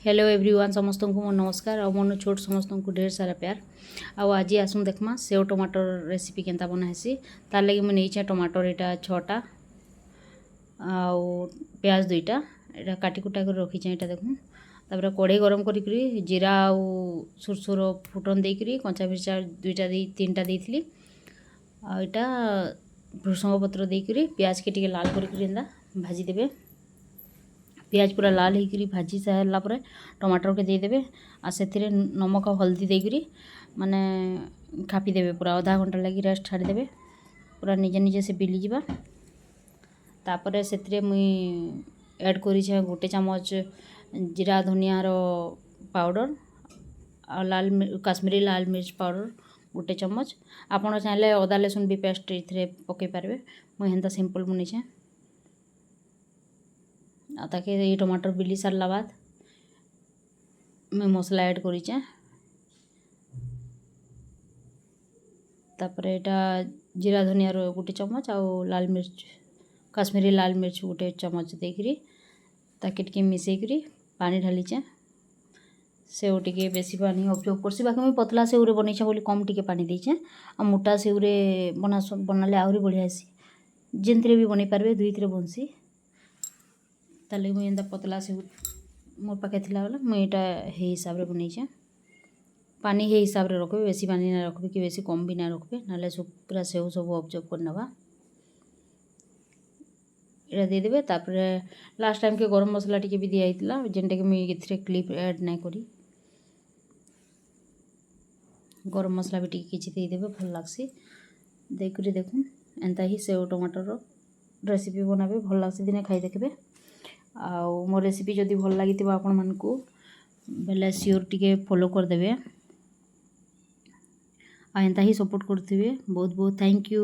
Hello everyone समस्त को मोर नमस्कार और मोर छोट समस्त को ढेर सारा प्यार। आज आसू देखमा सेव टमाटर रेसिपी केनता बनाहेसी। तार लगे मुझे नहीं टमाटर यहाँ 6टा आउ प्याज 2टा यहाँ काटिकुटा कर रखी यहाँ देखूँ। तापर कड़े गरम करी जीरा आउ सुरसुर फुटन देकरी कंचा मिर्चा 2टा 3टा देती आईटा भृषंग पत्र देकरी प्याज के टिके लाल कर भाजीदेवे। प्याज पूरा लाल होकर भाजी सारा पर टमाटर के देदेवे आ से नमक हल्दी देकरी माने खापीदेवे पूरा आधा घंटा लगी रेस्ट छाड़देवे पूरा निजे निजे से बिली जावा। तापर से मुई ऐड कर गोटे चामच जीरा धनिया पाउडर आ लाल काश्मीरी लाल मिर्च पाउडर गोटे चमच। आपड़ चाहिए अदा लसुन भी पेस्ट ये पकई पारे। मुझे हेन्ता सिंपल बनईचे ताके ये टमाटर बिली सारला बाद मैं मसला ऐड करीचे। तापर यहाँ जीरा धनिया गोटे चमच आ लाल मिर्च काश्मीरी लाल मिर्च गोटे चमच देकरी ताके टिके मिसेकरी पानी ढालीचे। सेव टिके बेसी पानी अब्जर्व करसी बाकी मुझे पतला सेव बनईचे बोली कम टिके पानी देचे। आ मोटा सेव बनाले आहरी बढ़िया आसी जेनथरे भी बनई पारे दुईथरे बनसी। ताले मुझे एंता पतला से मोर पाखे थिला बेले मुझे यहाँ हे हिसाब से बनईचे। पानी हे हिसाब से रखबे बेसी पानी ना रखबे कि बेसी कम भी ना रखबे ना सब पूरा सेव सब ऑब्जर्व कर नवा। ये देदेवे तापर लास्ट टाइम के गरम मसला टिके भी दिया हितला जेनटा कि मुझे इथरे क्लिप ऐड ना करी। गरम मसला भी टिके किछि देदेवे भल लागसी देखुरी देखुन एंता ही सेव टमाटर रेसिपी बनाबे भल लागसी दिने खाई देखबे। आउ मो रेसिपी जदि भल लगी आपण मानकु बेले सियोर टिके फॉलो करदेवे आ एंता ही सपोर्ट करथिबे। बहुत बहुत थैंक यू।